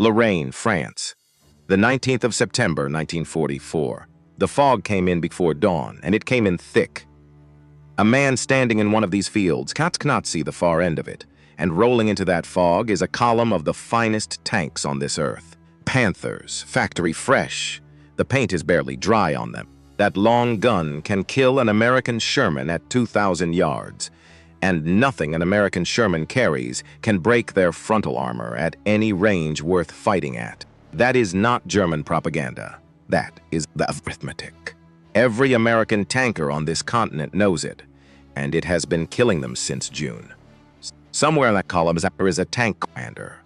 Lorraine, France. The 19th of September, 1944. The fog came in before dawn, and it came in thick. A man standing in one of these fields cannot see the far end of it, and rolling into that fog is a column of the finest tanks on this earth. Panthers, factory fresh. The paint is barely dry on them. That long gun can kill an American Sherman at 2,000 yards, and nothing an American Sherman carries can break their frontal armor at any range worth fighting at. That is not German propaganda. That is the arithmetic. Every American tanker on this continent knows it, and it has been killing them since June. Somewhere in that column is a tank commander.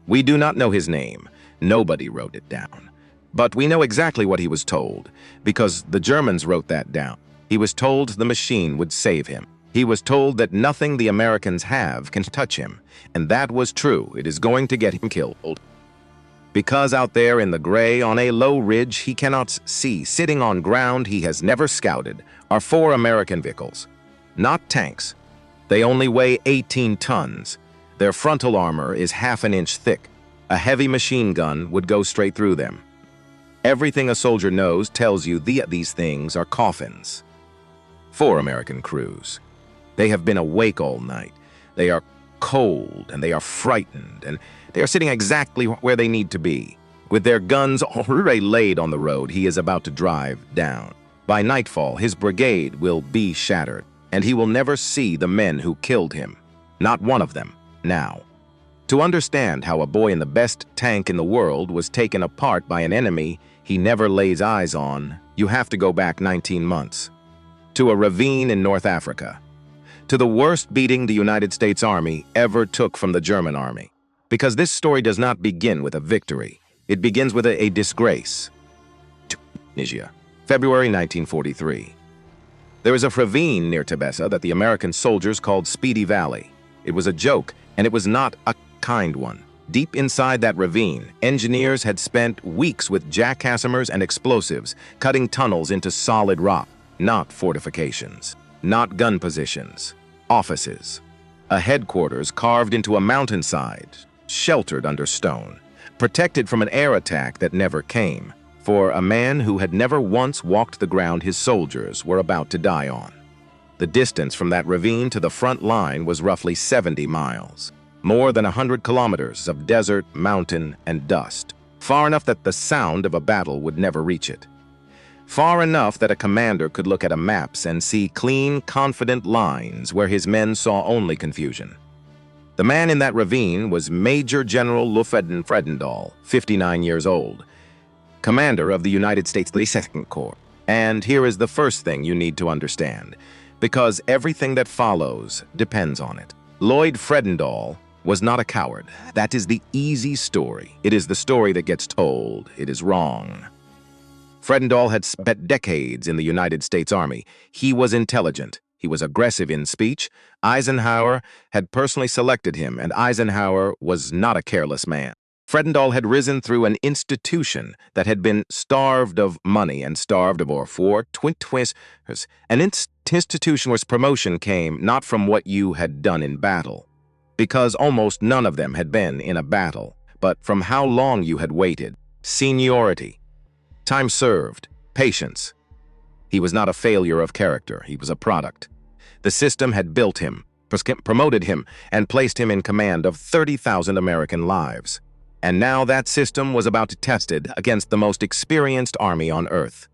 We do not know his name. Nobody wrote it down. But we know exactly what he was told, because the Germans wrote that down. He was told the machine would save him. He was told that nothing the Americans have can touch him, and that was true. It is going to get him killed. Because out there in the gray on a low ridge he cannot see, sitting on ground he has never scouted, are 4 American vehicles. Not tanks. They only weigh 18 tons. Their frontal armor is half an inch thick. A heavy machine gun would go straight through them. Everything a soldier knows tells you these things are coffins. 4 American crews. They have been awake all night. They are cold, and they are frightened, and they are sitting exactly where they need to be. With their guns already laid on the road he is about to drive down. By nightfall, his brigade will be shattered, and he will never see the men who killed him. Not one of them, now. To understand how a boy in the best tank in the world was taken apart by an enemy he never lays eyes on, you have to go back 19 months. To a ravine in North Africa. To the worst beating the United States Army ever took from the German Army. Because this story does not begin with a victory. It begins with a disgrace. Tunisia, February 1943. There is a ravine near Tebessa that the American soldiers called Speedy Valley. It was a joke, and it was not a kind one. Deep inside that ravine, engineers had spent weeks with jackhammers and explosives, cutting tunnels into solid rock, not fortifications, not gun positions, offices. A headquarters carved into a mountainside, sheltered under stone, protected from an air attack that never came, for a man who had never once walked the ground his soldiers were about to die on. The distance from that ravine to the front line was roughly 70 miles. More than 100 kilometers of desert, mountain, and dust. Far enough that the sound of a battle would never reach it. Far enough that a commander could look at a maps and see clean, confident lines where his men saw only confusion. The man in that ravine was Major General Fredendall, 59 years old, commander of the United States 32nd Corps. And here is the first thing you need to understand, because everything that follows depends on it. Lloyd Fredendall was not a coward. That is the easy story. It is the story that gets told. It is wrong. Fredendall had spent decades in the United States Army. He was intelligent. He was aggressive in speech. Eisenhower had personally selected him, and Eisenhower was not a careless man. Fredendall had risen through an institution that had been starved of money and starved of an institution where promotion came not from what you had done in battle, because almost none of them had been in a battle, but from how long you had waited, seniority, time served, patience. He was not a failure of character. He was a product. The system had built him, promoted him, and placed him in command of 30,000 American lives. And now that system was about to be tested against the most experienced army on Earth.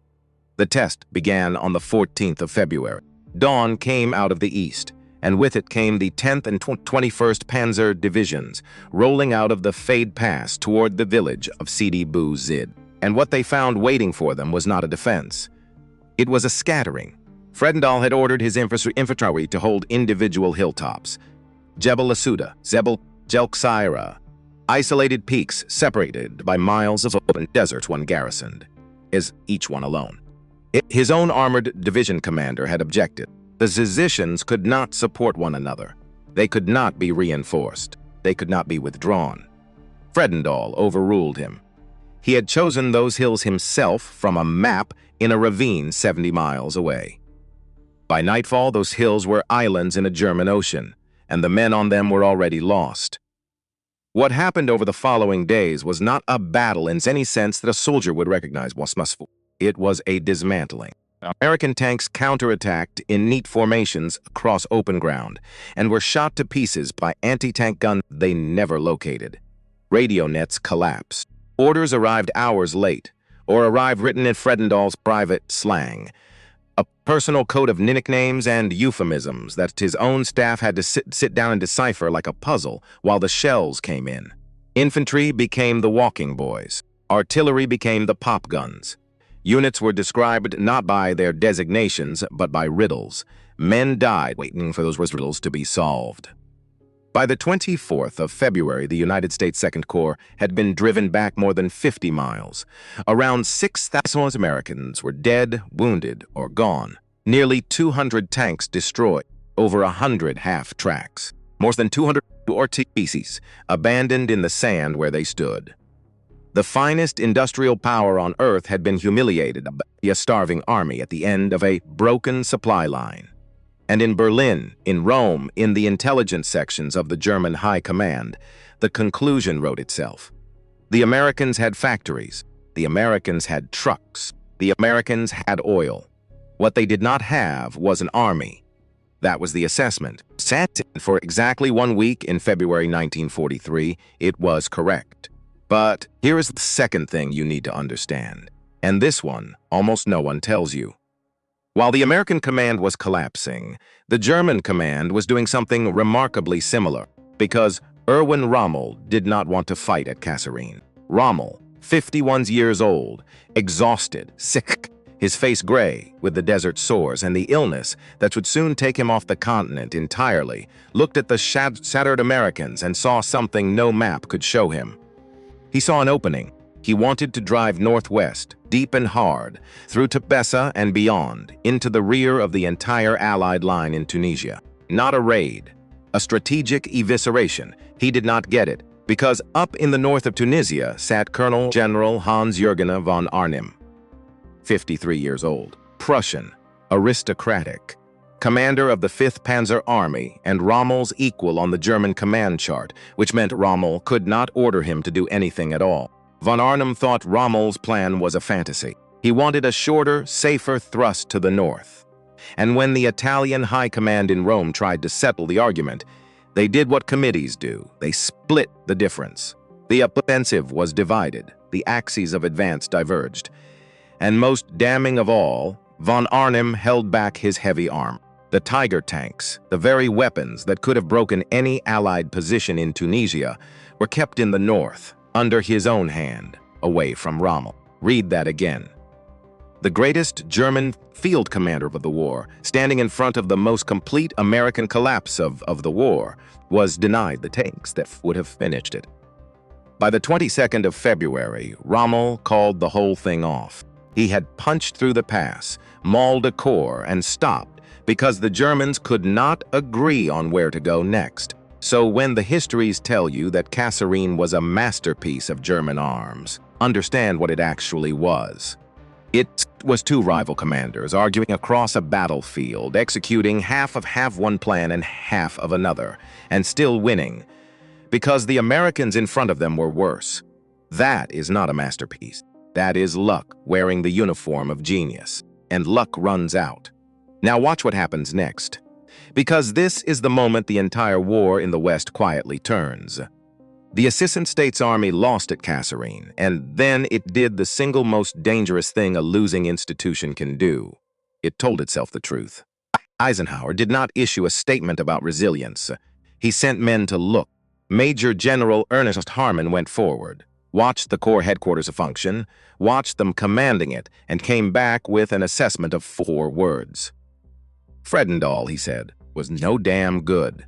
The test began on the 14th of February. Dawn came out of the east, and with it came the 10th and 21st Panzer divisions, rolling out of the Fade Pass toward the village of Sidi Bou Zid. And what they found waiting for them was not a defense. It was a scattering. Fredendall had ordered his infantry to hold individual hilltops. Jebel Asuda, Zebel Jelksira, isolated peaks separated by miles of open desert one garrisoned, is each one alone. His own armored division commander had objected. The positions could not support one another. They could not be reinforced. They could not be withdrawn. Fredendall overruled him. He had chosen those hills himself from a map in a ravine 70 miles away. By nightfall, those hills were islands in a German ocean, and the men on them were already lost. What happened over the following days was not a battle in any sense that a soldier would recognize. It was a dismantling. American tanks counterattacked in neat formations across open ground and were shot to pieces by anti-tank guns they never located. Radio nets collapsed. Orders arrived hours late, or arrived written in Fredendall's private slang, a personal code of nicknames and euphemisms that his own staff had to sit down and decipher like a puzzle while the shells came in. Infantry became the walking boys. Artillery became the pop guns. Units were described not by their designations, but by riddles. Men died waiting for those riddles to be solved. By the 24th of February, the United States Second Corps had been driven back more than 50 miles. Around 6,000 Americans were dead, wounded, or gone. Nearly 200 tanks destroyed. Over 100 half-tracks. More than 200 species abandoned in the sand where they stood. The finest industrial power on Earth had been humiliated by a starving army at the end of a broken supply line. And in Berlin, in Rome, in the intelligence sections of the German High Command, the conclusion wrote itself. The Americans had factories. The Americans had trucks. The Americans had oil. What they did not have was an army. That was the assessment. Set for exactly 1 week in February 1943, it was correct. But here is the second thing you need to understand, and this one almost no one tells you. While the American command was collapsing, the German command was doing something remarkably similar, because Erwin Rommel did not want to fight at Kasserine. Rommel, 51 years old, exhausted, sick, his face gray with the desert sores and the illness that would soon take him off the continent entirely, looked at the shattered Americans and saw something no map could show him. He saw an opening. He wanted to drive northwest, deep and hard, through Tebessa and beyond, into the rear of the entire Allied line in Tunisia. Not a raid, a strategic evisceration. He did not get it, because up in the north of Tunisia sat Colonel General Hans-Jürgen von Arnim, 53 years old, Prussian, aristocratic, commander of the 5th Panzer Army and Rommel's equal on the German command chart, which meant Rommel could not order him to do anything at all. Von Arnim thought Rommel's plan was a fantasy. He wanted a shorter, safer thrust to the north. And when the Italian High Command in Rome tried to settle the argument, they did what committees do. They split the difference. The offensive was divided. The axes of advance diverged. And most damning of all, von Arnim held back his heavy arm. The Tiger tanks, the very weapons that could have broken any Allied position in Tunisia, were kept in the north, under his own hand, away from Rommel. Read that again. The greatest German field commander of the war, standing in front of the most complete American collapse of the war, was denied the tanks that would have finished it. By the 22nd of February, Rommel called the whole thing off. He had punched through the pass, mauled a corps, and stopped because the Germans could not agree on where to go next. So when the histories tell you that Kasserine was a masterpiece of German arms, understand what it actually was. It was two rival commanders arguing across a battlefield, executing half of one plan and half of another, and still winning, because the Americans in front of them were worse. That is not a masterpiece. That is luck wearing the uniform of genius, and luck runs out. Now watch what happens next. Because this is the moment the entire war in the West quietly turns. The Assistant States Army lost at Kasserine, and then it did the single most dangerous thing a losing institution can do. It told itself the truth. Eisenhower did not issue a statement about resilience. He sent men to look. Major General Ernest Harmon went forward, watched the Corps headquarters function, watched them commanding it, and came back with an assessment of 4 words. Fredendall, he said, was no damn good.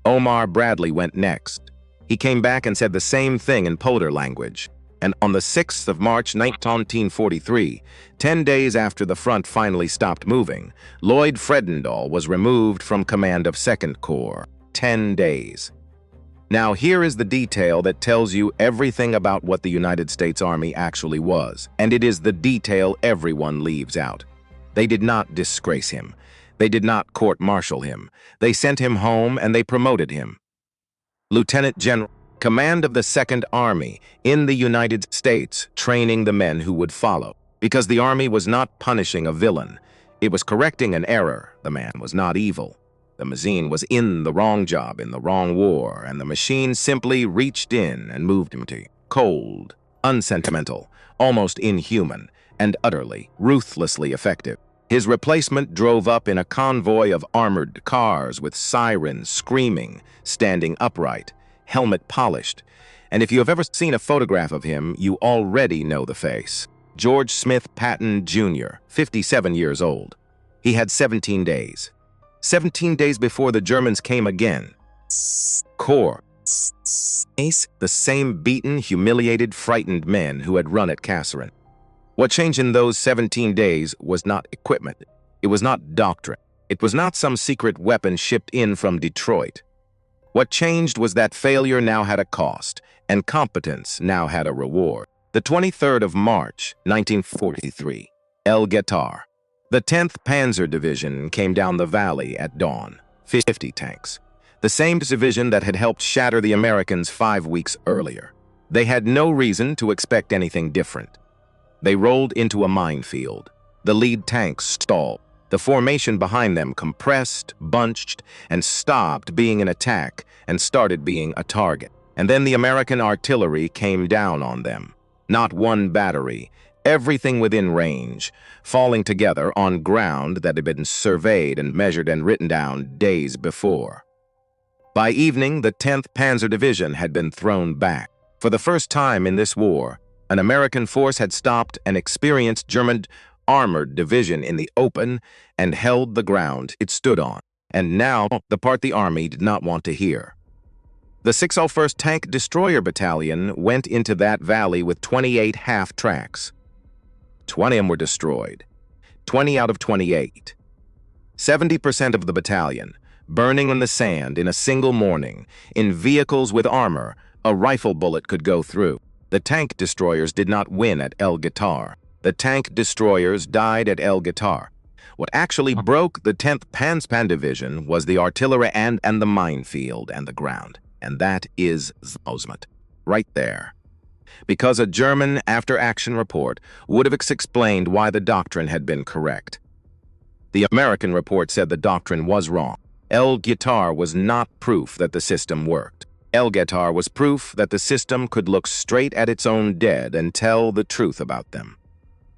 Omar Bradley went next. He came back and said the same thing in Polder language. And on the 6th of March 1943, 10 days after the front finally stopped moving, Lloyd Fredendall was removed from command of 2nd Corps. 10 days. Now here is the detail that tells you everything about what the United States Army actually was, and it is the detail everyone leaves out. They did not disgrace him. They did not court-martial him. They sent him home and they promoted him. Lieutenant General command of the Second Army in the United States, training the men who would follow. Because the Army was not punishing a villain, it was correcting an error. The man was not evil. The machine was in the wrong job, in the wrong war, and the machine simply reached in and moved him to cold, unsentimental, almost inhuman, and utterly, ruthlessly effective. His replacement drove up in a convoy of armored cars with sirens screaming, standing upright, helmet polished. And if you have ever seen a photograph of him, you already know the face. George Smith Patton Jr., 57 years old. He had 17 days. 17 days before the Germans came again. Corps. The same beaten, humiliated, frightened men who had run at Kasserine. What changed in those 17 days was not equipment. It was not doctrine. It was not some secret weapon shipped in from Detroit. What changed was that failure now had a cost, and competence now had a reward. The 23rd of March, 1943, El Guetar. The 10th Panzer Division came down the valley at dawn, 50 tanks. The same division that had helped shatter the Americans 5 weeks earlier. They had no reason to expect anything different. They rolled into a minefield. The lead tanks stalled. The formation behind them compressed, bunched, and stopped being an attack and started being a target. And then the American artillery came down on them. Not one battery, everything within range, falling together on ground that had been surveyed and measured and written down days before. By evening, the 10th Panzer Division had been thrown back. For the first time in this war, an American force had stopped an experienced German armored division in the open and held the ground it stood on, and now the part the Army did not want to hear. The 601st Tank Destroyer Battalion went into that valley with 28 half-tracks. 20 of them were destroyed. 20 out of 28. 70% of the battalion, burning in the sand in a single morning, in vehicles with armor a rifle bullet could go through. The tank destroyers did not win at El Guetar. The tank destroyers died at El Guetar. What actually broke the 10th Panzer Division was the artillery and the minefield and the ground. And that is Zosmet, right there. Because a German after-action report would have explained why the doctrine had been correct. The American report said the doctrine was wrong. El Guetar was not proof that the system worked. El Guetar was proof that the system could look straight at its own dead and tell the truth about them.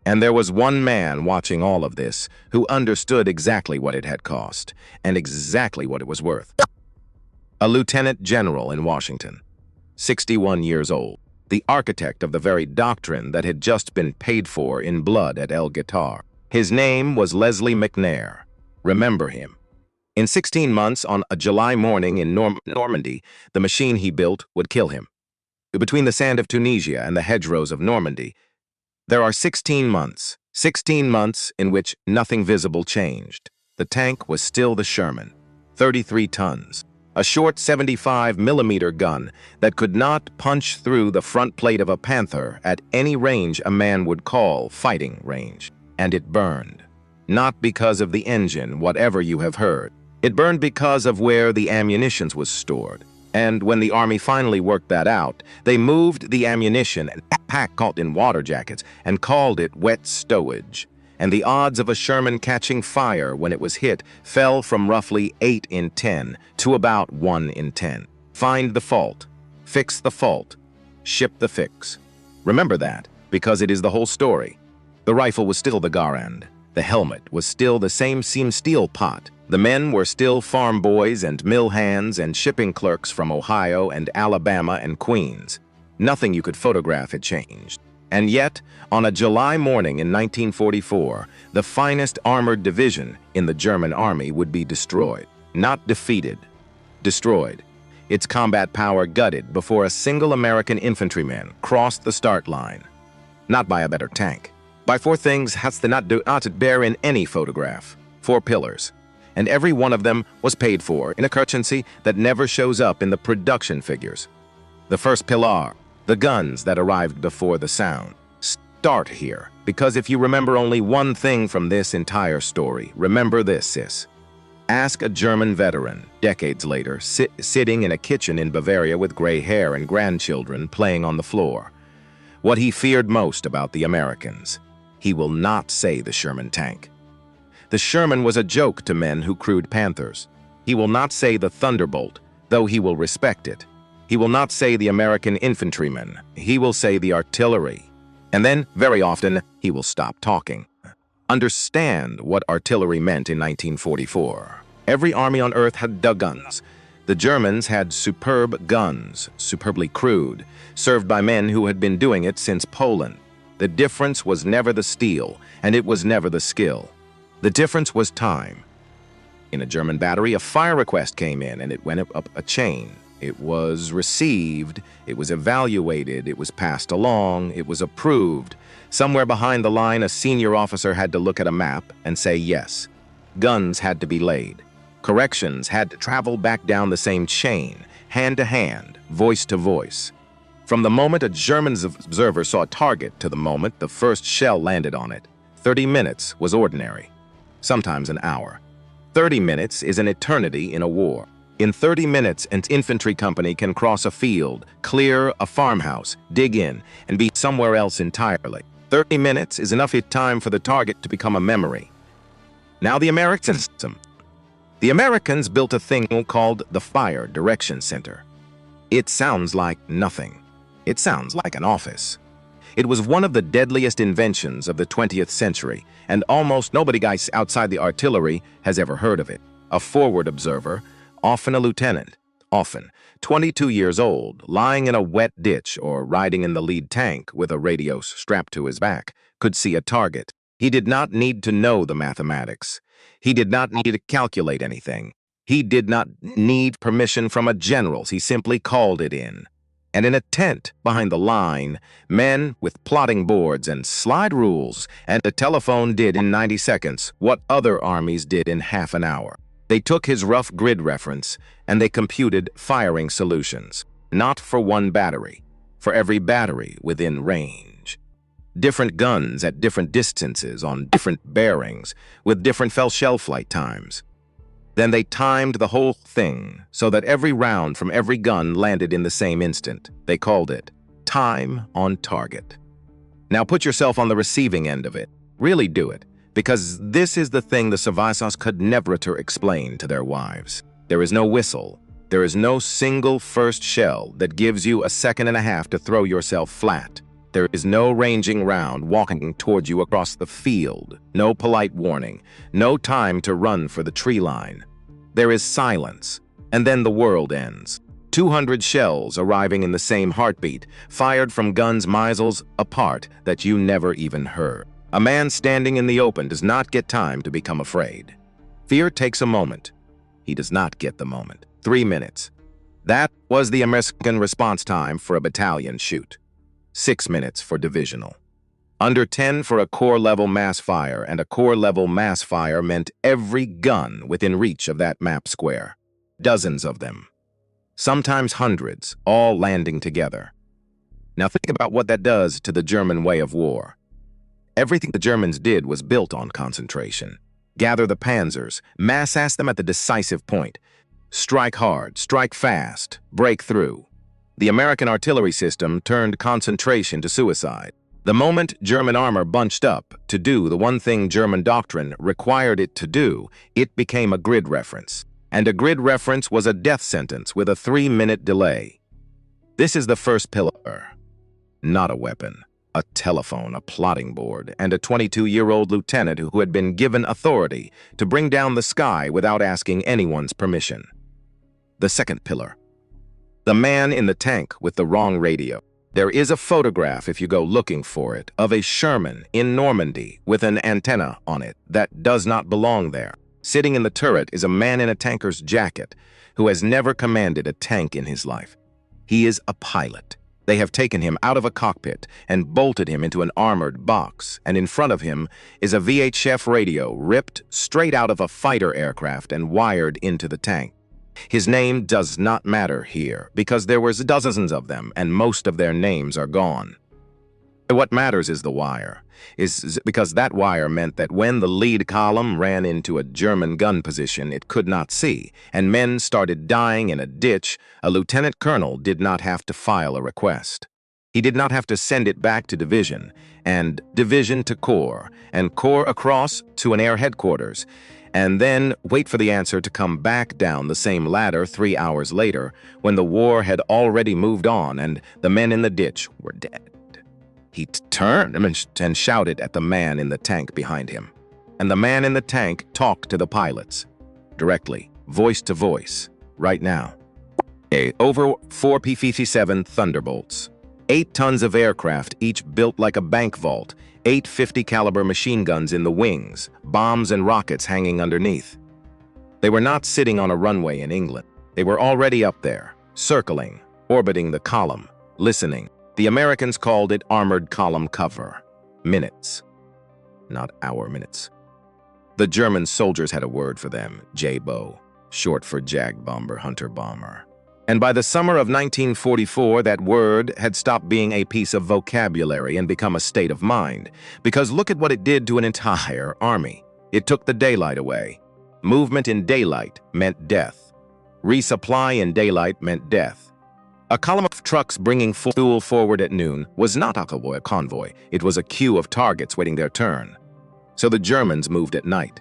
And there was one man watching all of this who understood exactly what it had cost and exactly what it was worth. A lieutenant general in Washington, 61 years old, the architect of the very doctrine that had just been paid for in blood at El Guetar. His name was Leslie McNair. Remember him. In 16 months, on a July morning in Normandy, the machine he built would kill him. Between the sand of Tunisia and the hedgerows of Normandy, there are 16 months in which nothing visible changed. The tank was still the Sherman, 33 tons. A short 75mm gun that could not punch through the front plate of a Panther at any range a man would call fighting range. And it burned. Not because of the engine, whatever you have heard. It burned because of where the ammunition was stored. And when the Army finally worked that out, they moved the ammunition and packed in water jackets and called it wet stowage. And the odds of a Sherman catching fire when it was hit fell from roughly 8 in 10 to about 1 in 10. Find the fault, fix the fault, ship the fix. Remember that, because it is the whole story. The rifle was still the Garand. The helmet was still the same seam steel pot. The men were still farm boys and mill hands and shipping clerks from Ohio and Alabama and Queens. Nothing you could photograph had changed. And yet, on a July morning in 1944, the finest armored division in the German army would be destroyed. Not defeated, destroyed. Its combat power gutted before a single American infantryman crossed the start line. Not by a better tank. By 4 things has the not bear in any photograph. 4 pillars. And every one of them was paid for in a currency that never shows up in the production figures. The first pillar, the guns that arrived before the sound. Start here, because if you remember only one thing from this entire story, remember this, sis. Ask a German veteran, decades later, sitting in a kitchen in Bavaria with gray hair and grandchildren playing on the floor, what he feared most about the Americans. He will not say the Sherman tank. The Sherman was a joke to men who crewed Panthers. He will not say the Thunderbolt, though he will respect it. He will not say the American infantryman. He will say the artillery. And then, very often, he will stop talking. Understand what artillery meant in 1944. Every army on Earth had guns. The Germans had superb guns, superbly crewed, served by men who had been doing it since Poland. The difference was never the steel, and it was never the skill. The difference was time. In a German battery, a fire request came in, and it went up a chain. It was received, it was evaluated, it was passed along, it was approved. Somewhere behind the line, a senior officer had to look at a map and say yes. Guns had to be laid. Corrections had to travel back down the same chain, hand to hand, voice to voice. From the moment a German observer saw a target to the moment the first shell landed on it, 30 minutes was ordinary, sometimes an hour. 30 minutes is an eternity in a war. In 30 minutes, an infantry company can cross a field, clear a farmhouse, dig in, and be somewhere else entirely. 30 minutes is enough time for the target to become a memory. Now the Americans built a thing called the Fire Direction Center. It sounds like nothing. It sounds like an office. It was one of the deadliest inventions of the 20th century, and almost nobody outside the artillery has ever heard of it. A forward observer, often a lieutenant, often 22 years old, lying in a wet ditch or riding in the lead tank with a radio strapped to his back, could see a target. He did not need to know the mathematics. He did not need to calculate anything. He did not need permission from a general. He simply called it in. And in a tent behind the line, men with plotting boards and slide rules and a telephone did in 90 seconds what other armies did in half an hour. They took his rough grid reference and they computed firing solutions, not for one battery, for every battery within range. Different guns at different distances on different bearings with different shell flight times. Then they timed the whole thing so that every round from every gun landed in the same instant. They called it time on target. Now put yourself on the receiving end of it. Really do it. Because this is the thing the Savaisos could never explain to their wives. There is no whistle. There is no single first shell that gives you a second and a half to throw yourself flat. There is no ranging round walking towards you across the field. No polite warning. No time to run for the tree line. There is silence, and then the world ends. 200 shells arriving in the same heartbeat, fired from guns miles apart that you never even heard. A man standing in the open does not get time to become afraid. Fear takes a moment. He does not get the moment. 3 minutes. That was the American response time for a battalion shoot. 6 minutes for divisional. Under 10 for a corps-level mass fire, and a corps-level mass fire meant every gun within reach of that map square. Dozens of them. Sometimes hundreds, all landing together. Now think about what that does to the German way of war. Everything the Germans did was built on concentration. Gather the Panzers, mass them at the decisive point. Strike hard, strike fast, break through. The American artillery system turned concentration to suicide. The moment German armor bunched up to do the one thing German doctrine required it to do, it became a grid reference. And a grid reference was a death sentence with a 3-minute delay. This is the first pillar. Not a weapon. A telephone, a plotting board, and a 22-year-old lieutenant who had been given authority to bring down the sky without asking anyone's permission. The second pillar. The man in the tank with the wrong radio. There is a photograph, if you go looking for it, of a Sherman in Normandy with an antenna on it that does not belong there. Sitting in the turret is a man in a tanker's jacket who has never commanded a tank in his life. He is a pilot. They have taken him out of a cockpit and bolted him into an armored box, and in front of him is a VHF radio ripped straight out of a fighter aircraft and wired into the tank. His name does not matter here, because there was dozens of them, and most of their names are gone. What matters is the wire, because that wire meant that when the lead column ran into a German gun position it could not see, and men started dying in a ditch, a lieutenant colonel did not have to file a request. He did not have to send it back to division, and division to corps, and corps across to an air headquarters, and then wait for the answer to come back down the same ladder 3 hours later when the war had already moved on and the men in the ditch were dead. He turned and shouted at the man in the tank behind him. And the man in the tank talked to the pilots, directly, voice to voice, right now. Over 4 P-57 Thunderbolts, 8 tons of aircraft, each built like a bank vault, 8 50 caliber machine guns in the wings, bombs and rockets hanging underneath. They were not sitting on a runway in England. They were already up there, circling, orbiting the column, listening. The Americans called it armored column cover. Minutes. Not hour minutes. The German soldiers had a word for them, J-Bo, short for Jag Bomber, Hunter Bomber. And by the summer of 1944, that word had stopped being a piece of vocabulary and become a state of mind. Because look at what it did to an entire army. It took the daylight away. Movement in daylight meant death. Resupply in daylight meant death. A column of trucks bringing fuel forward at noon was not a convoy. It was a queue of targets waiting their turn. So the Germans moved at night,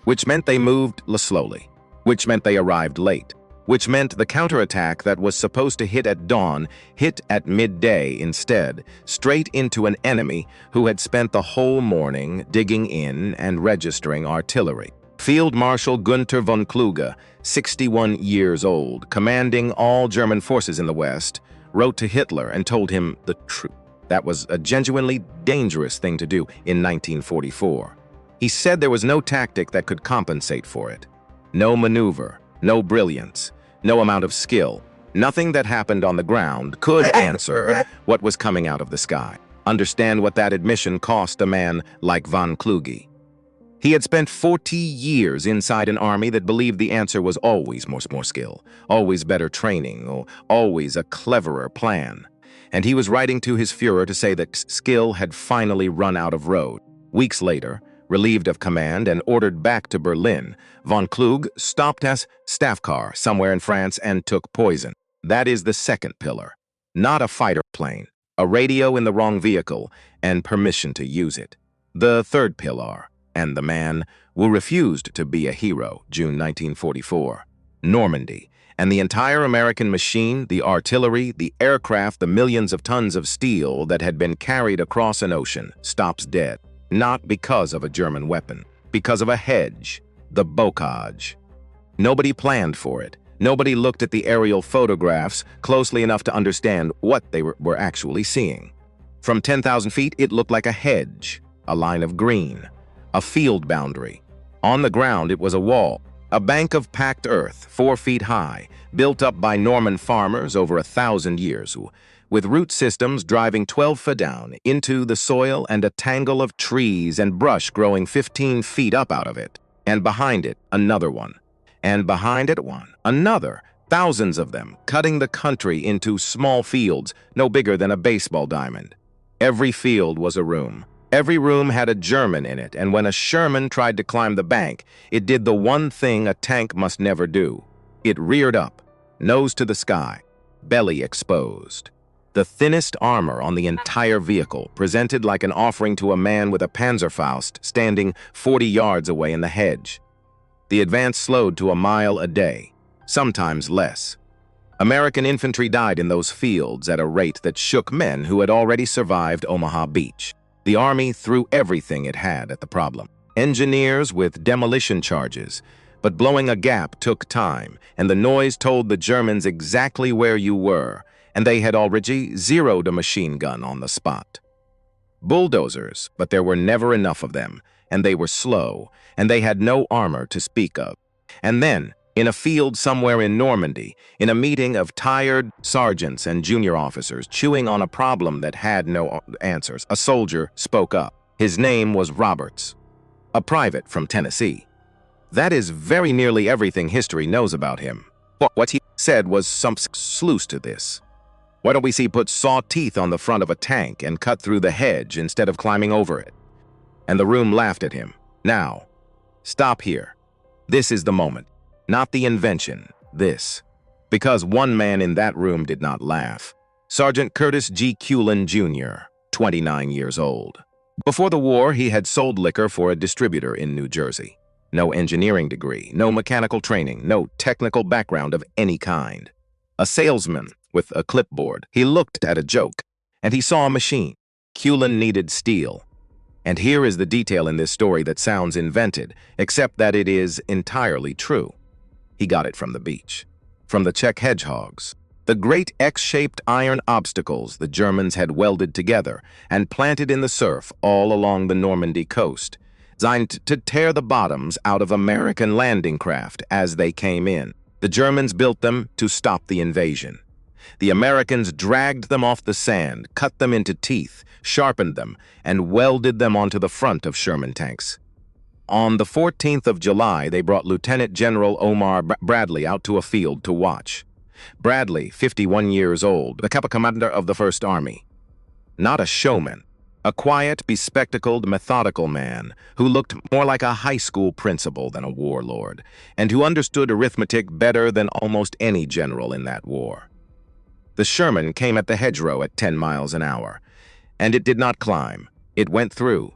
which meant they moved slowly, which meant they arrived late, which meant the counterattack that was supposed to hit at dawn hit at midday instead, straight into an enemy who had spent the whole morning digging in and registering artillery. Field Marshal Gunther von Kluge, 61 years old, commanding all German forces in the West, wrote to Hitler and told him the truth. That was a genuinely dangerous thing to do in 1944. He said there was no tactic that could compensate for it. No maneuver, no brilliance, no amount of skill. Nothing that happened on the ground could answer what was coming out of the sky. Understand what that admission cost a man like von Kluge. He had spent 40 years inside an army that believed the answer was always more skill, always better training, or always a cleverer plan. And he was writing to his Führer to say that skill had finally run out of road. Weeks later, relieved of command and ordered back to Berlin, von Kluge stopped as staff car somewhere in France and took poison. That is the second pillar. Not a fighter plane, a radio in the wrong vehicle, and permission to use it. The third pillar. And the man who refused to be a hero, June 1944. Normandy, and the entire American machine, the artillery, the aircraft, the millions of tons of steel that had been carried across an ocean, stops dead. Not because of a German weapon, because of a hedge, the bocage. Nobody planned for it. Nobody looked at the aerial photographs closely enough to understand what they were actually seeing. From 10,000 feet, it looked like a hedge, a line of green. A field boundary. On the ground, it was a wall, a bank of packed earth, 4 feet high, built up by Norman farmers over 1,000 years, with root systems driving 12 feet down into the soil and a tangle of trees and brush growing 15 feet up out of it. And behind it, another one. And behind it, one. Another. Thousands of them, cutting the country into small fields, no bigger than a baseball diamond. Every field was a room. Every room had a German in it, and when a Sherman tried to climb the bank, it did the one thing a tank must never do. It reared up, nose to the sky, belly exposed. The thinnest armor on the entire vehicle, presented like an offering to a man with a Panzerfaust standing 40 yards away in the hedge. The advance slowed to a mile a day, sometimes less. American infantry died in those fields at a rate that shook men who had already survived Omaha Beach. The Army threw everything it had at the problem. Engineers with demolition charges, but blowing a gap took time, and the noise told the Germans exactly where you were, and they had already zeroed a machine gun on the spot. Bulldozers, but there were never enough of them, and they were slow, and they had no armor to speak of. And then, in a field somewhere in Normandy, in a meeting of tired sergeants and junior officers chewing on a problem that had no answers, a soldier spoke up. His name was Roberts, a private from Tennessee. That is very nearly everything history knows about him. What he said was some sluice to this. Why don't we see put saw teeth on the front of a tank and cut through the hedge instead of climbing over it? And the room laughed at him. Now, stop here. This is the moment, not the invention, this. Because one man in that room did not laugh. Sergeant Curtis G. Cullen, Jr., 29 years old. Before the war, he had sold liquor for a distributor in New Jersey. No engineering degree, no mechanical training, no technical background of any kind. A salesman with a clipboard. He looked at a joke, and he saw a machine. Cullen needed steel. And here is the detail in this story that sounds invented, except that it is entirely true. He got it from the beach, from the Czech hedgehogs. The great X-shaped iron obstacles the Germans had welded together and planted in the surf all along the Normandy coast, designed to tear the bottoms out of American landing craft as they came in. The Germans built them to stop the invasion. The Americans dragged them off the sand, cut them into teeth, sharpened them, and welded them onto the front of Sherman tanks. On the 14th of July, they brought Lieutenant General Omar Bradley out to a field to watch. Bradley, 51 years old, the commander of the First Army. Not a showman, a quiet, bespectacled, methodical man who looked more like a high school principal than a warlord, and who understood arithmetic better than almost any general in that war. The Sherman came at the hedgerow at 10 miles an hour, and it did not climb. It went through.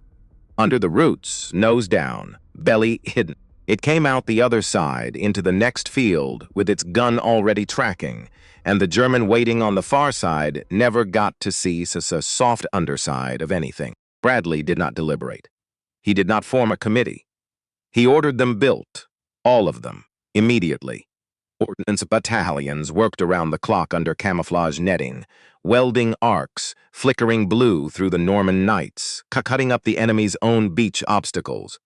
Under the roots, nose down, belly hidden. It came out the other side into the next field with its gun already tracking, and the German waiting on the far side never got to see a soft underside of anything. Bradley did not deliberate. He did not form a committee. He ordered them built, all of them, immediately. Ordnance battalions worked around the clock under camouflage netting, welding arcs, flickering blue through the Norman nights, cutting up the enemy's own beach obstacles.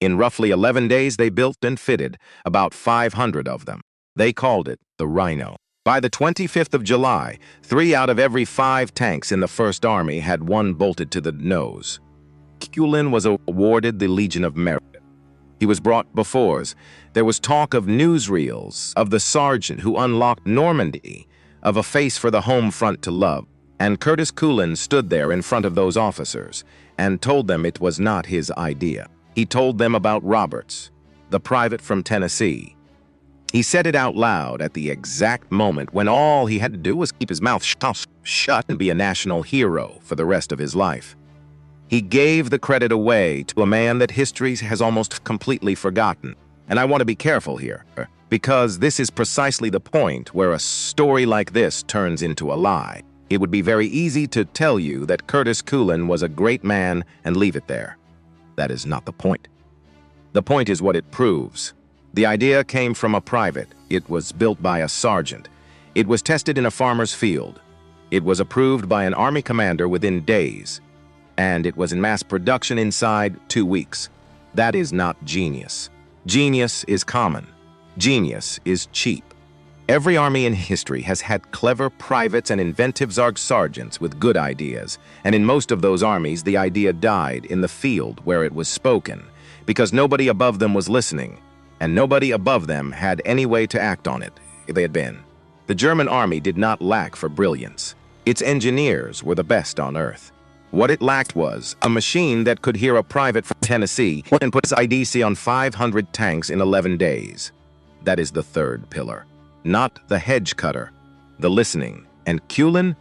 In roughly 11 days, they built and fitted about 500 of them. They called it the Rhino. By the 25th of July, 3 out of every 5 tanks in the First Army had one bolted to the nose. Cullen was awarded the Legion of Merit. He was brought before us. There was talk of newsreels, of the sergeant who unlocked Normandy, of a face for the home front to love. And Curtis Cullen stood there in front of those officers and told them it was not his idea. He told them about Roberts, the private from Tennessee. He said it out loud at the exact moment when all he had to do was keep his mouth shut and be a national hero for the rest of his life. He gave the credit away to a man that history has almost completely forgotten. And I want to be careful here, because this is precisely the point where a story like this turns into a lie. It would be very easy to tell you that Curtis Cullen was a great man and leave it there. That is not the point. The point is what it proves. The idea came from a private. It was built by a sergeant. It was tested in a farmer's field. It was approved by an army commander within days. And it was in mass production inside 2 weeks. That is not genius. Genius is common. Genius is cheap. Every army in history has had clever privates and inventive sergeants with good ideas, and in most of those armies the idea died in the field where it was spoken, because nobody above them was listening, and nobody above them had any way to act on it if they had been. The German army did not lack for brilliance. Its engineers were the best on earth. What it lacked was a machine that could hear a private from Tennessee and put its IDC on 500 tanks in 11 days. That is the third pillar. Not the hedge cutter, the listening. And Cullen?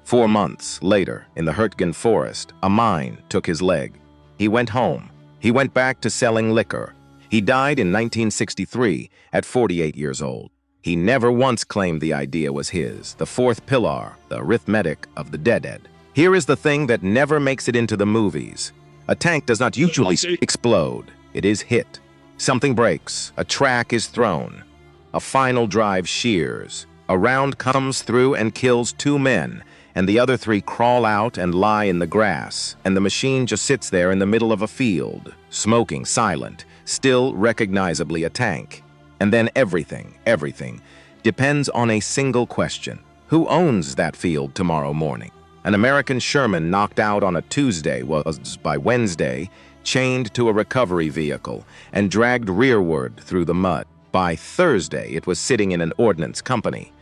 4 months later, in the Hurtgen forest, a mine took his leg. He went home. He went back to selling liquor. He died in 1963 at 48 years old. He never once claimed the idea was his, the fourth pillar, the arithmetic of the dead. Here is the thing that never makes it into the movies. A tank does not usually explode. It is hit. Something breaks. A track is thrown. A final drive shears. A round comes through and kills 2 men, and the other 3 crawl out and lie in the grass, and the machine just sits there in the middle of a field, smoking, silent, still recognizably a tank. And then everything depends on a single question. Who owns that field tomorrow morning? An American Sherman knocked out on a Tuesday was, by Wednesday, chained to a recovery vehicle and dragged rearward through the mud. By Thursday, it was sitting in an ordnance company.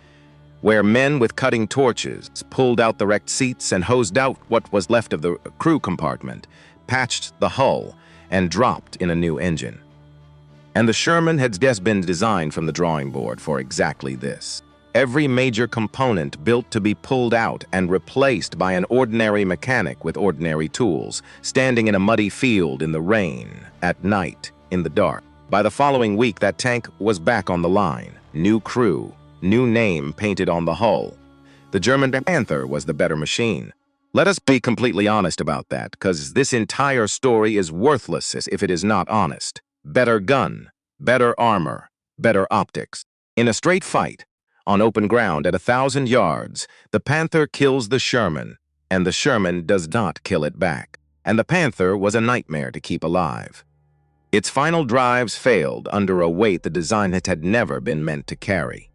where men with cutting torches pulled out the wrecked seats and hosed out what was left of the crew compartment, patched the hull, and dropped in a new engine. And the Sherman had just been designed from the drawing board for exactly this. Every major component built to be pulled out and replaced by an ordinary mechanic with ordinary tools, standing in a muddy field in the rain, at night, in the dark. By the following week, that tank was back on the line. New crew, new name painted on the hull. The German Panther was the better machine. Let us be completely honest about that, because this entire story is worthless if it is not honest. Better gun, better armor, better optics. In a straight fight, on open ground at 1,000 yards, the Panther kills the Sherman, and the Sherman does not kill it back. And the Panther was a nightmare to keep alive. Its final drives failed under a weight the design had never been meant to carry.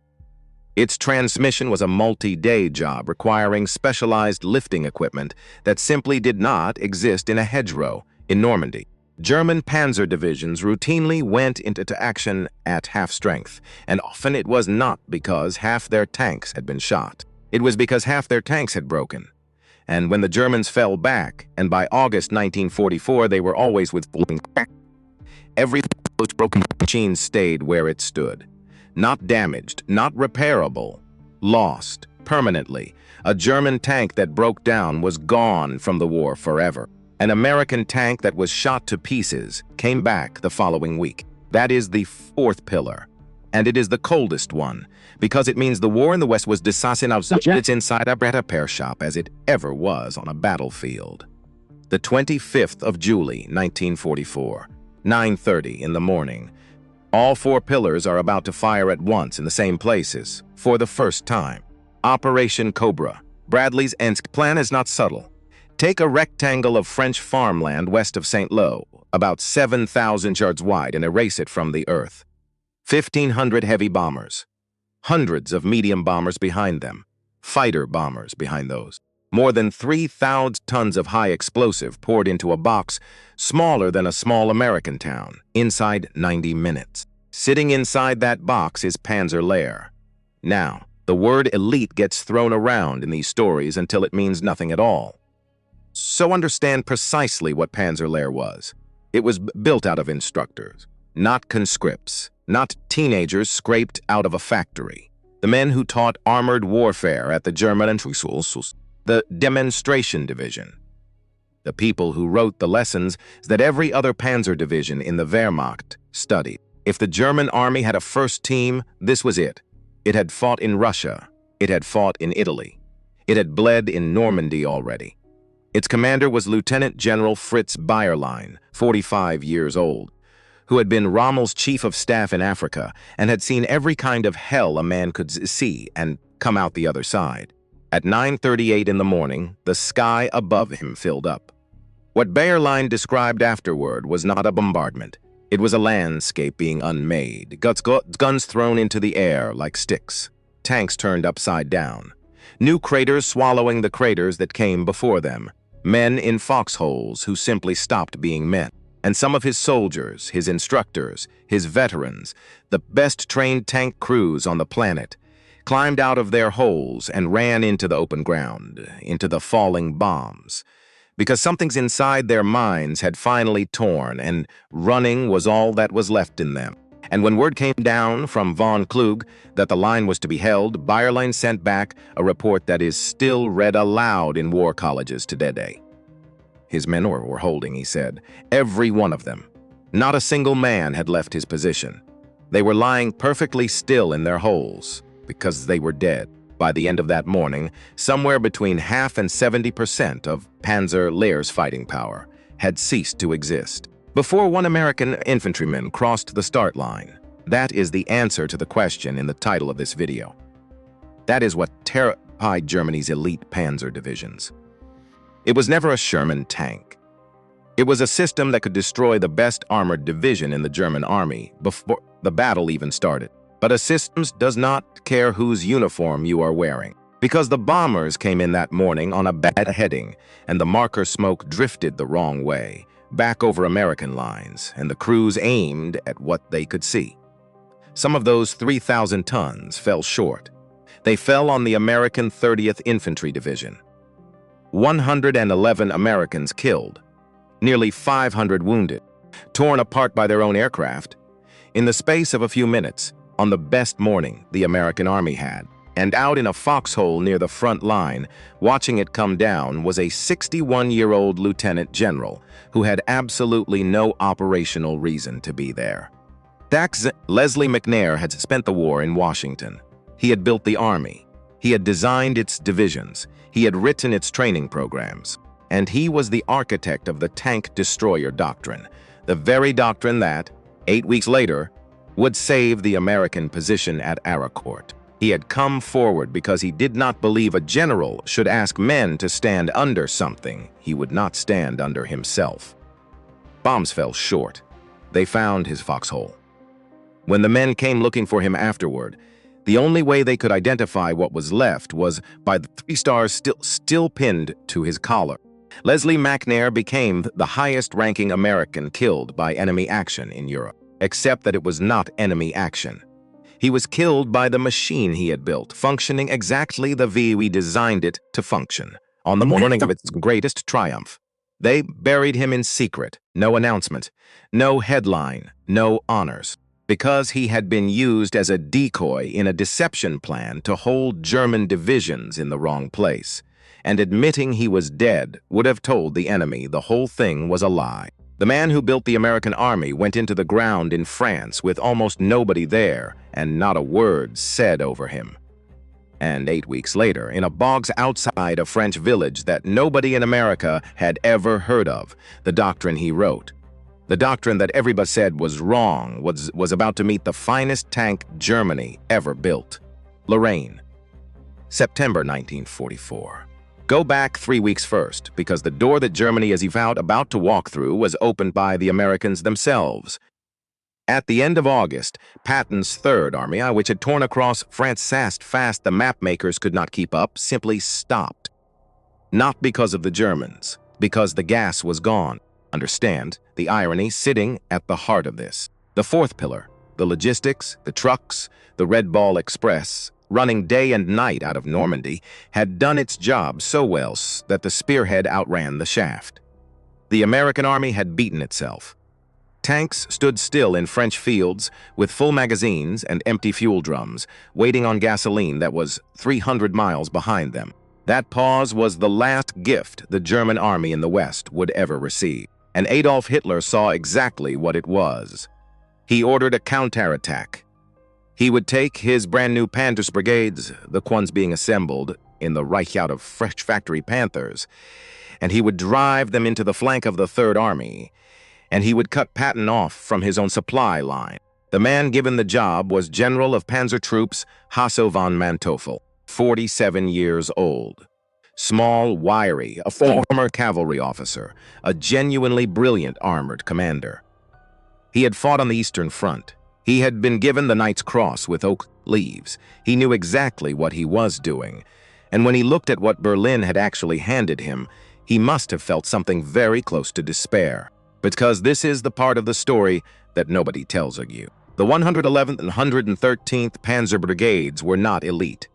Its transmission was a multi-day job requiring specialized lifting equipment that simply did not exist in a hedgerow in Normandy. German Panzer divisions routinely went into action at half strength, and often it was not because half their tanks had been shot. It was because half their tanks had broken. And when the Germans fell back, and by August 1944 they were always with every broken machine stayed where it stood. Not damaged, not repairable, lost, permanently. A German tank that broke down was gone from the war forever. An American tank that was shot to pieces came back the following week. That is the fourth pillar, and it is the coldest one, because it means the war in the West was decisive it's inside a repair shop as it ever was on a battlefield. The 25th of July, 1944, 9:30 in the morning. All four pillars are about to fire at once in the same places, for the first time. Operation Cobra. Bradley's Ensk plan is not subtle. Take a rectangle of French farmland west of St. Lo, about 7,000 yards wide, and erase it from the earth. 1,500 heavy bombers. Hundreds of medium bombers behind them. Fighter bombers behind those. More than 3,000 tons of high explosive poured into a box smaller than a small American town, inside 90 minutes. Sitting inside that box is Panzer Lair. Now, the word elite gets thrown around in these stories until it means nothing at all. So understand precisely what Panzer Lair was. It was built out of instructors, not conscripts, not teenagers scraped out of a factory. The men who taught armored warfare at the German entry schools, the demonstration division. The people who wrote the lessons that every other Panzer division in the Wehrmacht studied. If the German army had a first team, this was it. It had fought in Russia. It had fought in Italy. It had bled in Normandy already. Its commander was Lieutenant General Fritz Bayerlein, 45 years old, who had been Rommel's chief of staff in Africa and had seen every kind of hell a man could see and come out the other side. At 9:38 in the morning, the sky above him filled up. What Bayerlein described afterward was not a bombardment. It was a landscape being unmade, guns thrown into the air like sticks, tanks turned upside down, new craters swallowing the craters that came before them, men in foxholes who simply stopped being men. And some of his soldiers, his instructors, his veterans, the best trained tank crews on the planet, climbed out of their holes and ran into the open ground, into the falling bombs, because something's inside their minds had finally torn, and running was all that was left in them. And when word came down from von Klug that the line was to be held, Bayerlein sent back a report that is still read aloud in war colleges today. His men were holding, he said, every one of them. Not a single man had left his position. They were lying perfectly still in their holes, because they were dead. By the end of that morning, somewhere between half and 70% of Panzer Lair's fighting power had ceased to exist. Before one American infantryman crossed the start line. That is the answer to the question in the title of this video. That is what terrified Germany's elite Panzer divisions. It was never a Sherman tank. It was a system that could destroy the best armored division in the German army before the battle even started. But a system does not care whose uniform you are wearing, because the bombers came in that morning on a bad heading, and the marker smoke drifted the wrong way, back over American lines, and the crews aimed at what they could see. Some of those 3,000 tons fell short. They fell on the American 30th Infantry Division. 111 Americans killed, nearly 500 wounded, torn apart by their own aircraft. In the space of a few minutes, on the best morning the American Army had, and out in a foxhole near the front line, watching it come down, was a 61-year-old lieutenant general who had absolutely no operational reason to be there. Leslie McNair had spent the war in Washington. He had built the Army. He had designed its divisions. He had written its training programs. And he was the architect of the tank destroyer doctrine, the very doctrine that, 8 weeks later, would save the American position at Aracourt. He had come forward because he did not believe a general should ask men to stand under something he would not stand under himself. Bombs fell short. They found his foxhole. When the men came looking for him afterward, the only way they could identify what was left was by the 3 stars still pinned to his collar. Leslie McNair became the highest-ranking American killed by enemy action in Europe, except that it was not enemy action. He was killed by the machine he had built, functioning exactly the way we designed it to function, on the morning of its greatest triumph. They buried him in secret, no announcement, no headline, no honors, because he had been used as a decoy in a deception plan to hold German divisions in the wrong place, and admitting he was dead would have told the enemy the whole thing was a lie. The man who built the American Army went into the ground in France with almost nobody there and not a word said over him. And 8 weeks later, in a bogs outside a French village that nobody in America had ever heard of, the doctrine he wrote, the doctrine that everybody said was wrong, was about to meet the finest tank Germany ever built. Lorraine, September 1944. Go back 3 weeks first, because the door that Germany is about to walk through was opened by the Americans themselves. At the end of August, Patton's Third Army, which had torn across France fast the map makers could not keep up, simply stopped. Not because of the Germans, because the gas was gone. Understand the irony sitting at the heart of this. The fourth pillar, the logistics, the trucks, the Red Ball Express, running day and night out of Normandy, had done its job so well that the spearhead outran the shaft. The American Army had beaten itself. Tanks stood still in French fields with full magazines and empty fuel drums, waiting on gasoline that was 300 miles behind them. That pause was the last gift the German army in the West would ever receive, and Adolf Hitler saw exactly what it was. He ordered a counterattack. He would take his brand-new Panzer brigades, the ones being assembled in the Reich out of fresh factory Panthers, and he would drive them into the flank of the Third Army, and he would cut Patton off from his own supply line. The man given the job was General of Panzer Troops Hasso von Manteuffel, 47 years old. Small, wiry, a former cavalry officer, a genuinely brilliant armored commander. He had fought on the Eastern Front. He had been given the Knight's Cross with oak leaves. He knew exactly what he was doing, and when he looked at what Berlin had actually handed him, he must have felt something very close to despair, because this is the part of the story that nobody tells you. The 111th and 113th Panzer Brigades were not elite.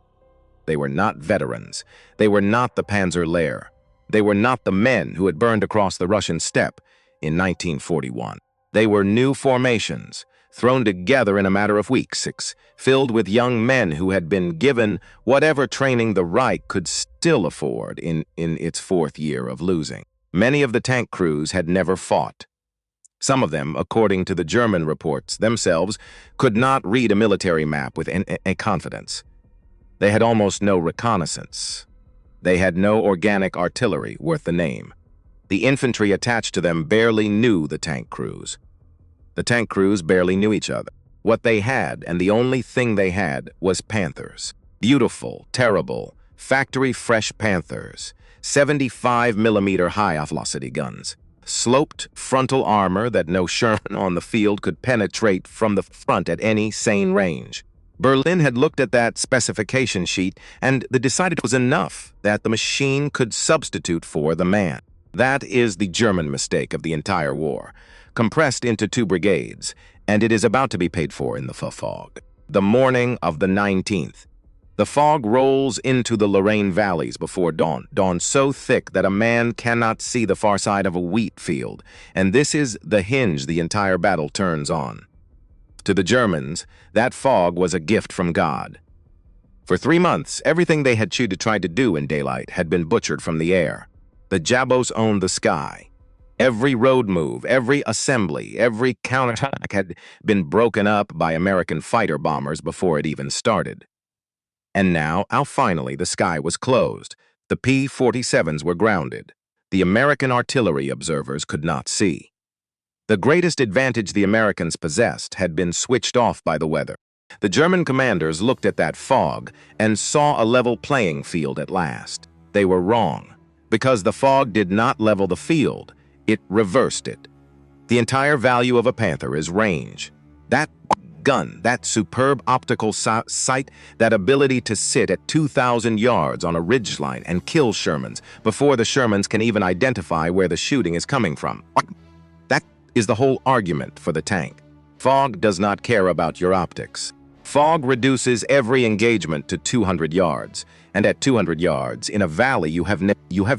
They were not veterans. They were not the Panzer Lehr. They were not the men who had burned across the Russian steppe in 1941. They were new formations, thrown together in a matter of weeks, filled with young men who had been given whatever training the Reich could still afford in its 4th year of losing. Many of the tank crews had never fought. Some of them, according to the German reports themselves, could not read a military map with any confidence. They had almost no reconnaissance. They had no organic artillery worth the name. The infantry attached to them barely knew the tank crews. The tank crews barely knew each other. What they had, and the only thing they had, was Panthers. Beautiful, terrible, factory-fresh Panthers. 75mm high-velocity guns. Sloped frontal armor that no Sherman on the field could penetrate from the front at any sane range. Berlin had looked at that specification sheet and they decided it was enough that the machine could substitute for the man. That is the German mistake of the entire war, compressed into 2 brigades, and it is about to be paid for in the fog. The morning of the 19th. The fog rolls into the Lorraine valleys before dawn, dawn so thick that a man cannot see the far side of a wheat field, and this is the hinge the entire battle turns on. To the Germans, that fog was a gift from God. For 3 months, everything they had tried to do in daylight had been butchered from the air. The Jabos owned the sky. Every road move, every assembly, every counterattack had been broken up by American fighter bombers before it even started. And now, finally, the sky was closed. The P-47s were grounded. The American artillery observers could not see. The greatest advantage the Americans possessed had been switched off by the weather. The German commanders looked at that fog and saw a level playing field at last. They were wrong, because the fog did not level the field, it reversed it. The entire value of a Panther is range. That gun, that superb optical sight, that ability to sit at 2,000 yards on a ridgeline and kill Shermans before the Shermans can even identify where the shooting is coming from. That is the whole argument for the tank. Fog does not care about your optics. Fog reduces every engagement to 200 yards, and at 200 yards, in a valley you have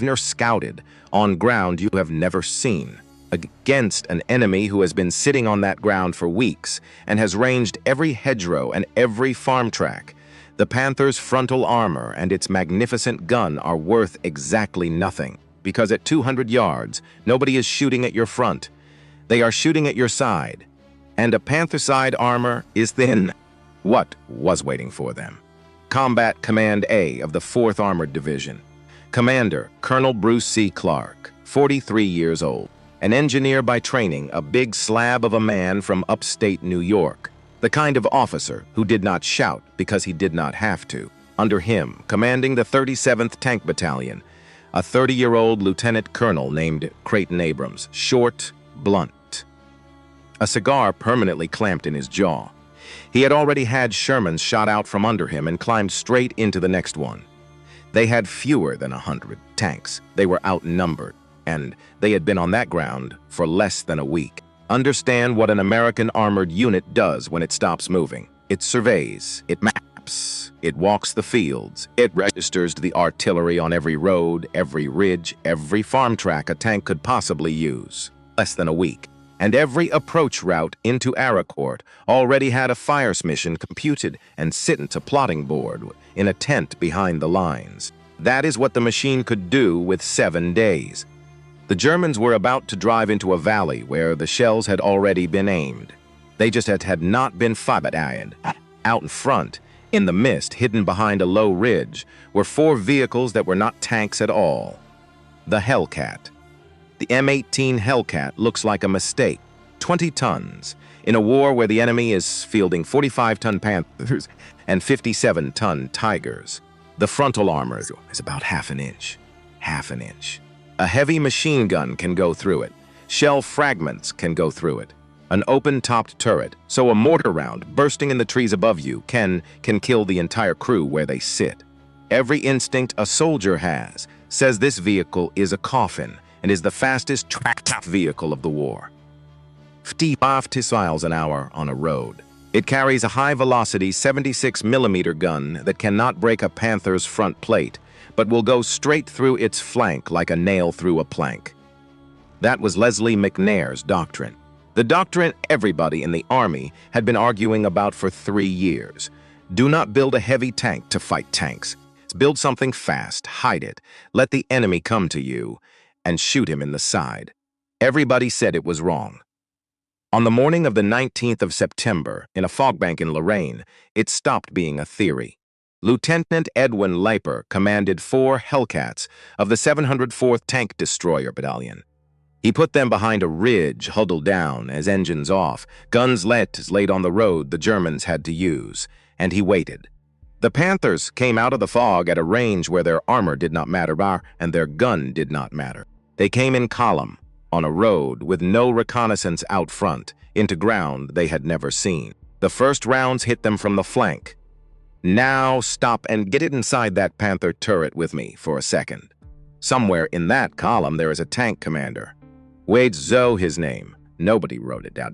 never scouted, on ground you have never seen, against an enemy who has been sitting on that ground for weeks and has ranged every hedgerow and every farm track. The Panther's frontal armor and its magnificent gun are worth exactly nothing, because at 200 yards, nobody is shooting at your front. They are shooting at your side, and a Panther side armor is thin. What was waiting for them? Combat Command A of the 4th Armored Division. Commander Colonel Bruce C. Clark, 43 years old. An engineer by training, a big slab of a man from upstate New York. The kind of officer who did not shout because he did not have to. Under him, commanding the 37th Tank Battalion, a 30-year-old lieutenant colonel named Creighton Abrams, short, blunt. A cigar permanently clamped in his jaw. He had already had Shermans shot out from under him and climbed straight into the next one. They had fewer than 100 tanks. They were outnumbered, and they had been on that ground for less than a week. Understand what an American armored unit does when it stops moving. It surveys, it maps, it walks the fields, it registers the artillery on every road, every ridge, every farm track a tank could possibly use. Less than a week. And every approach route into Aracourt already had a fires mission computed and sitting to plotting board in a tent behind the lines. That is what the machine could do with 7 days. The Germans were about to drive into a valley where the shells had already been aimed. They just had not been fired. Out in front, in the mist hidden behind a low ridge, were 4 vehicles that were not tanks at all. The Hellcat. The M18 Hellcat looks like a mistake. 20 tons, in a war where the enemy is fielding 45-ton Panthers and 57-ton Tigers. The frontal armor is about half an inch. Half an inch. A heavy machine gun can go through it. Shell fragments can go through it. An open-topped turret, so a mortar round bursting in the trees above you can kill the entire crew where they sit. Every instinct a soldier has says this vehicle is a coffin and is the fastest tracked vehicle of the war. 50 miles an hour on a road. It carries a high-velocity 76mm gun that cannot break a Panther's front plate, but will go straight through its flank like a nail through a plank. That was Leslie McNair's doctrine. The doctrine everybody in the Army had been arguing about for 3 years. Do not build a heavy tank to fight tanks. Build something fast, hide it, let the enemy come to you, and shoot him in the side. Everybody said it was wrong. On the morning of the 19th of September, in a fog bank in Lorraine, it stopped being a theory. Lieutenant Edwin Leiper commanded 4 Hellcats of the 704th Tank Destroyer Battalion. He put them behind a ridge, huddled down, as engines off, guns laid on the road the Germans had to use, and he waited. The Panthers came out of the fog at a range where their armor did not matter, and their gun did not matter. They came in column, on a road with no reconnaissance out front, into ground they had never seen. The first rounds hit them from the flank. Now stop and get it inside that Panther turret with me for a second. Somewhere in that column there is a tank commander. Wade Zoe his name. Nobody wrote it down.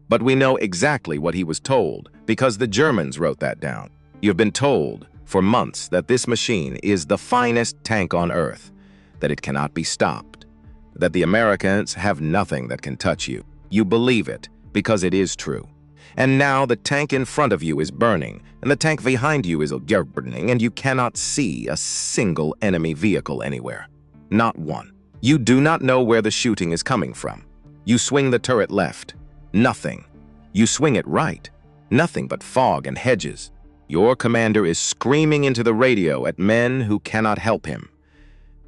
But we know exactly what he was told, because the Germans wrote that down. You've been told for months that this machine is the finest tank on Earth, that it cannot be stopped, that the Americans have nothing that can touch you. You believe it because it is true. And now the tank in front of you is burning, and the tank behind you is burning, and you cannot see a single enemy vehicle anywhere. Not one. You do not know where the shooting is coming from. You swing the turret left. Nothing. You swing it right. Nothing but fog and hedges. Your commander is screaming into the radio at men who cannot help him.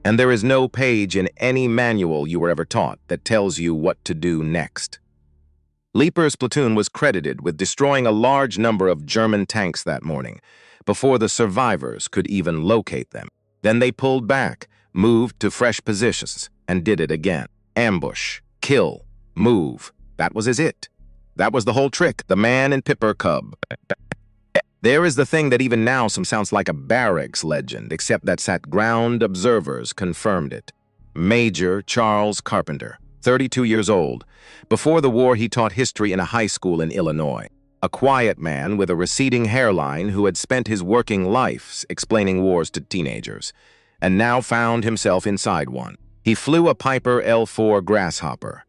And there is no page in any manual you were ever taught that tells you what to do next. Leaper's platoon was credited with destroying a large number of German tanks that morning, before the survivors could even locate them. Then they pulled back, moved to fresh positions, and did it again. Ambush, kill, move. That was it. That was the whole trick. The man in Pipper Cub. There is the thing that even now sounds like a barracks legend, except that ground observers confirmed it. Major Charles Carpenter, 32 years old. Before the war, he taught history in a high school in Illinois. A quiet man with a receding hairline who had spent his working life explaining wars to teenagers, and now found himself inside one. He flew a Piper L-4 Grasshopper,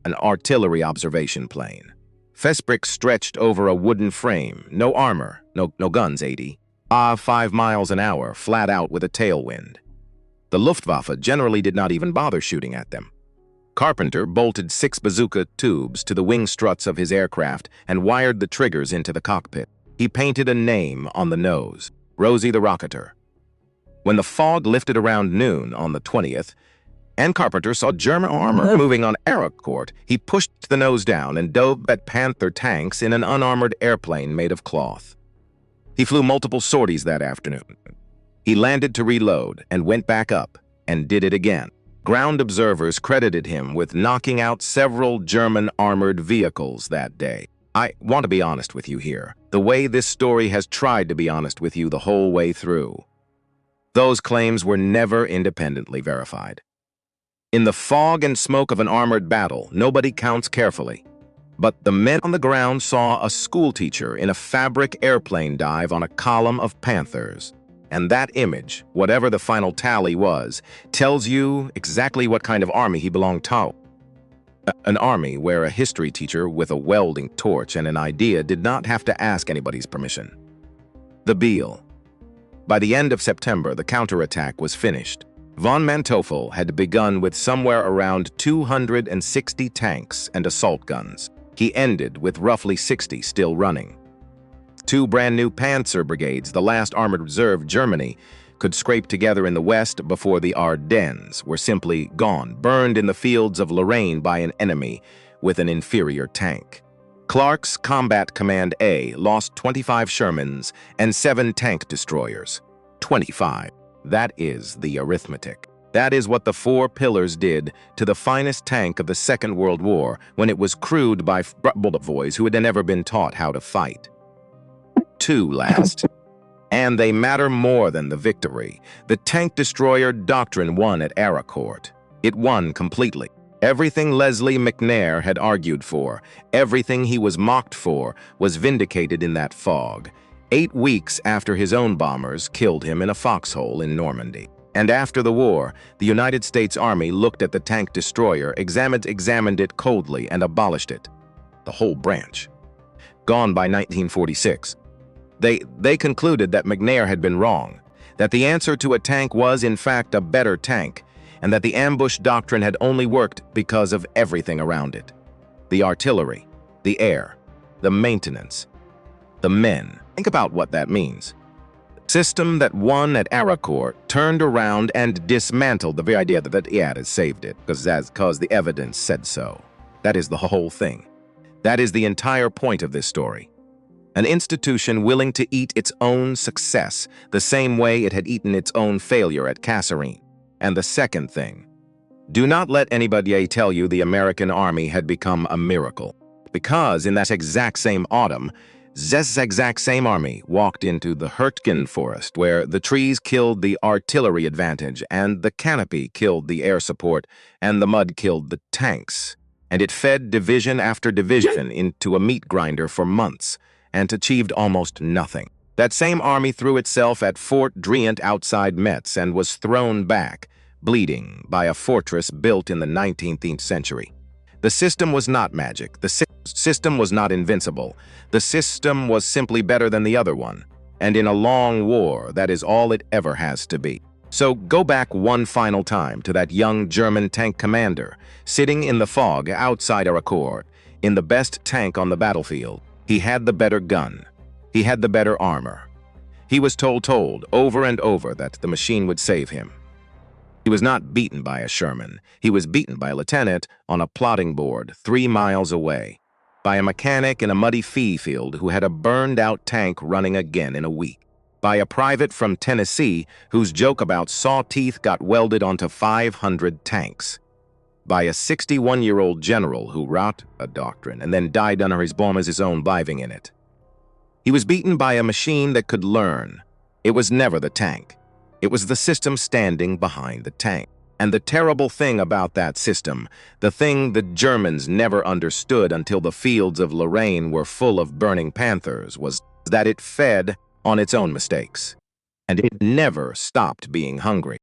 an artillery observation plane. Fesbrick stretched over a wooden frame, no armor, no guns, 5 miles an hour, flat out with a tailwind. The Luftwaffe generally did not even bother shooting at them. Carpenter bolted 6 bazooka tubes to the wing struts of his aircraft and wired the triggers into the cockpit. He painted a name on the nose, Rosie the Rocketer. When the fog lifted around noon on the 20th, and Carpenter saw German armor moving on Aracourt, he pushed the nose down and dove at Panther tanks in an unarmored airplane made of cloth. He flew multiple sorties that afternoon. He landed to reload and went back up and did it again. Ground observers credited him with knocking out several German armored vehicles that day. I want to be honest with you here, the way this story has tried to be honest with you the whole way through. Those claims were never independently verified. In the fog and smoke of an armored battle, nobody counts carefully. But the men on the ground saw a schoolteacher in a fabric airplane dive on a column of Panthers. And that image, whatever the final tally was, tells you exactly what kind of army he belonged to. An army where a history teacher with a welding torch and an idea did not have to ask anybody's permission. The Beale. By the end of September, the counterattack was finished. Von Manteuffel had begun with somewhere around 260 tanks and assault guns. He ended with roughly 60 still running. 2 brand-new Panzer brigades, the last armored reserve Germany could scrape together in the west before the Ardennes, were simply gone, burned in the fields of Lorraine by an enemy with an inferior tank. Clark's Combat Command A lost 25 Shermans and 7 tank destroyers. 25. That is the arithmetic. That is what the 4 pillars did to the finest tank of the Second World War when it was crewed by bullet boys who had never been taught how to fight. 2 last. And they matter more than the victory. The tank destroyer doctrine won at Aracourt. It won completely. Everything Leslie McNair had argued for, everything he was mocked for, was vindicated in that fog. 8 weeks after his own bombers killed him in a foxhole in Normandy. And after the war, the United States Army looked at the tank destroyer, examined it coldly, and abolished it. The whole branch. Gone by 1946. They concluded that McNair had been wrong, that the answer to a tank was in fact a better tank, and that the ambush doctrine had only worked because of everything around it. The artillery, the air, the maintenance, the men. Think about what that means. System that won at Aracourt turned around and dismantled the very idea that it had saved it, because the evidence said so. That is the whole thing. That is the entire point of this story. An institution willing to eat its own success the same way it had eaten its own failure at Kasserine. And the second thing, do not let anybody tell you the American army had become a miracle, because in that exact same autumn, this exact same army walked into the Hurtgen forest, where the trees killed the artillery advantage, and the canopy killed the air support, and the mud killed the tanks. And it fed division after division into a meat grinder for months, and achieved almost nothing. That same army threw itself at Fort Driant outside Metz and was thrown back, bleeding, by a fortress built in the 19th century. The system was not magic. The system was not invincible. The system was simply better than the other one. And in a long war, that is all it ever has to be. So go back one final time to that young German tank commander, sitting in the fog outside Aracourt, in the best tank on the battlefield. He had the better gun. He had the better armor. He was told over and over that the machine would save him. He was not beaten by a Sherman. He was beaten by a lieutenant on a plotting board 3 miles away, by a mechanic in a muddy field who had a burned-out tank running again in a week, by a private from Tennessee whose joke about saw teeth got welded onto 500 tanks, by a 61-year-old general who wrote a doctrine and then died under his bombers' own living in it. He was beaten by a machine that could learn. It was never the tank. It was the system standing behind the tank. And the terrible thing about that system, the thing the Germans never understood until the fields of Lorraine were full of burning Panthers, was that it fed on its own mistakes. And it never stopped being hungry.